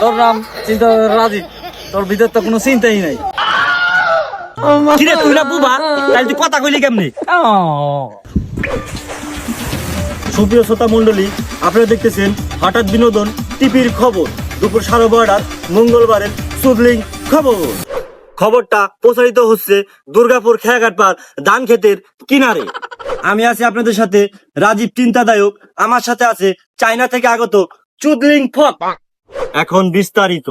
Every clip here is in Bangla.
তোর নাম চিন্তা রাজীব, তোর ভিতর তো কোনো চিন্তাই নাই। কিরে তুই না বুবা, তাহলে তুই কথা কইলি কেমনি? সুপ্রিয় শ্রোতা মন্ডলী, আপনারা দেখতেছেন হঠাৎ বিনোদন টিভির খবর, দুপুর 12:30 মঙ্গলবারের চুদলিং খবর। খবরটা প্রচারিত হচ্ছে দুর্গাপুর খেয়াঘাট পার ধান ক্ষেতের কিনারে। আমি আছি আপনাদের সাথে রাজীব চিন্তাদায়ক, আমার সাথে আছে চায়না থেকে আগত চুদলিং ফক। এখন বিস্তারিত।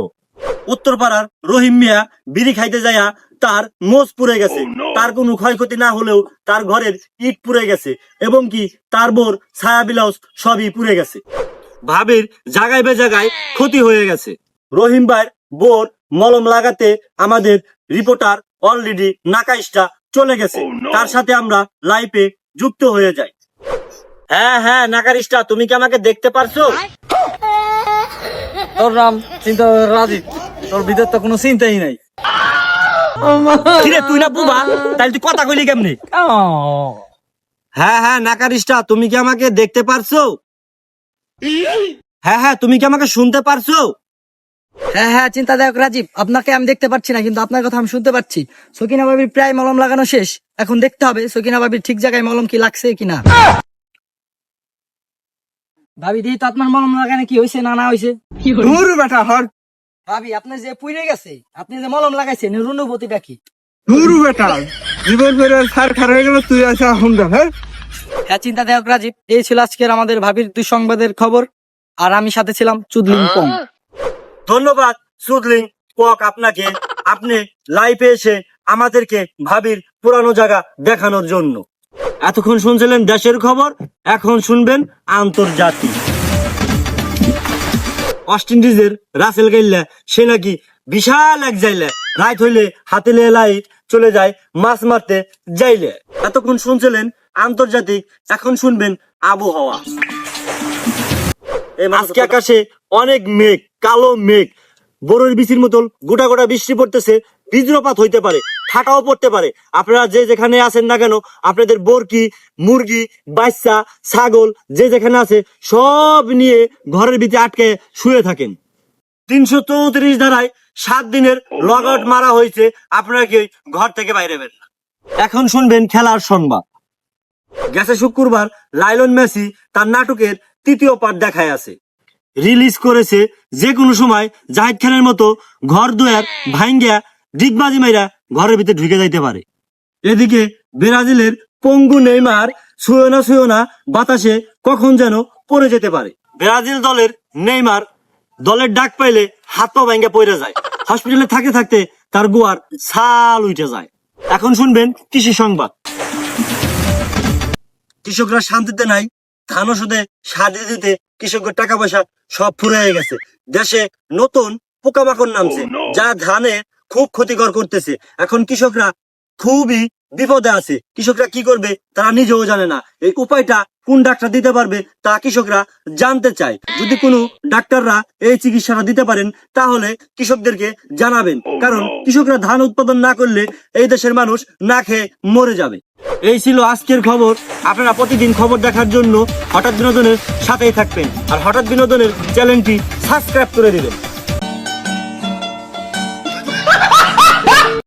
উত্তরপাড়ার রহিম মিয়া বিড়ি খাইতে যাইয়া তার মোজ পুড়ে গেছে। তার কোনো ক্ষয়ক্ষতি না হলেও তার ঘরের ইট পুড়ে গেছে এবং কি তার বোর ছায়া ব্লাউজ সবই পুড়ে গেছে। ভাবির জায়গায় বেজায়গায় ক্ষতি হয়ে গেছে। রহিম ভাইয়ের বোর মলম লাগাতে আমাদের রিপোর্টার অলরেডি নাকাইশটা চলে গেছে। তার সাথে আমরা লাইভে যুক্ত হয়ে যাই। হ্যাঁ নাকারিশটা, তুমি কি আমাকে দেখতে পারছো? তোর নাম চিন্তা রাজীব, তোর ভিতর তো কোনো চিন্তাই নাই। কিরে তুই না বুবা, তাহলে তুই কথা কইলি কেমনি? হ্যাঁ নাকারিশটা, তুমি কি আমাকে দেখতে পারছো? হ্যাঁ তুমি কি আমাকে শুনতে পারছো? হ্যাঁ চিন্তাদায়ক রাজীব, আপনাকে আমি দেখতে পাচ্ছি না, কিন্তু আপনার কথা আমি শুনতে পাচ্ছি। সকিনা ভাবির প্রায় মলম লাগানো শেষ, এখন দেখতে হবে সকিনা ভাবির ঠিক জায়গায় মলম কি লাগছে কিনা। ভাবি দিই তো আপনার মলম লাগানো কি হয়েছে না হয়েছে। দূর বেটা হর, ভাবি আপনার যে পুড়ে গেছে, আপনি যে মলম লাগাইছেন এর অনুভূতিটা কি? দূর বেটা, জীবন বেরো সার খার হয়ে গেল, তুই আসা হুন্ডা। হ্যাঁ চিন্তাদায়ক রাজীব, এই ছিল আজকের আমাদের ভাবির দুঃসংবাদের খবর, আর আমি সাথে ছিলাম চুদলিং পং। ধন্যবাদ চুদলিং পক আপনাকে, আপনি লাইভে এসে আমাদেরকে ভাবির পুরানো জায়গা দেখানোর জন্য। এতক্ষণ শুনছিলেন দেশের খবর, এখন শুনবেন আন্তর্জাতিক। ওয়েস্ট ইন্ডিজের রাসেল গাইল্লা সে নাকি বিশাল এক জাইলে রাত হইলে হাতে লাই চলে যায় মাছ মারতে যাইলে। এতক্ষণ শুনছিলেন আন্তর্জাতিক, এখন শুনবেন আবহাওয়া। আজকে আকাশে অনেক মেঘ, কালো মেঘ, বড়ের বিচির মতন গোটা গোটা বৃষ্টি পড়তেছে, বজ্রপাত হইতে পারে, ঠাটাও পড়তে পারে। আপনারা যে যেখানে আছেন না কেন, আপনাদের বরকি, মুরগি, বাচ্চা, ছাগল যে যেখানে আছে সব নিয়ে ঘরের ভিতরে আটকে শুয়ে থাকেন। 334 ধারায় 7 দিনের লগ আউট মারা হয়েছে, আপনারা কি ঘর থেকে বাইরে বের না। এখন শুনবেন খেলার সংবাদ। গেছে শুক্রবার লায়ন মেসি তার নাটকের 3য় পার্ট দেখায় আছে, রিলিজ করেছে। যে কোনো সময় জাহিদ খানের মতো ঘর দুয়ার ভাঙ্গিয়া ডিগবাজি মাইরা ঘরের ভিতরে ঢুকে যাইতে পারে। এদিকে ব্রাজিলের পঙ্গু নেইমার ছুঁয়ো না বাতাসে কখন যেন পড়ে যেতে পারে। ব্রাজিল দলের নেইমার দলের ডাক পাইলে হাত পা ভাঙ্গা পড়ে যায়, হসপিটালে থাকতে থাকতে তার গোয়ার ছাল উঠে যায়। এখন শুনবেন কৃষি সংবাদ। কৃষকরা শান্তিতে নাই, ধান ওষুধে সার দিতে কৃষকের টাকা পয়সা সব ফুরিয়ে গেছে। দেশে নতুন পোকামাকড় নামছে যা ধানে খুব ক্ষতিকর করতেছে। এখন কৃষকরা খুবই বিপদে আছে। কৃষকরা কি করবে তারা নিজেও জানে না। এই উপায়টা কোন ডাক্তার দিতে পারবে তা কৃষকরা জানতে চায়। যদি কোনো ডাক্তাররা এই চিকিৎসাটা দিতে পারেন তাহলে কৃষকদেরকে জানাবেন, কারণ কৃষকরা ধান উৎপাদন না করলে এই দেশের মানুষ না খেয়ে মরে যাবে। এই ছিল আজকের খবর। আপনারা প্রতিদিন খবর দেখার জন্য হঠাৎ বিনোদনের সাথেই থাকবেন, আর হঠাৎ বিনোদনের চ্যানেলটি সাবস্ক্রাইব করে দিবেন।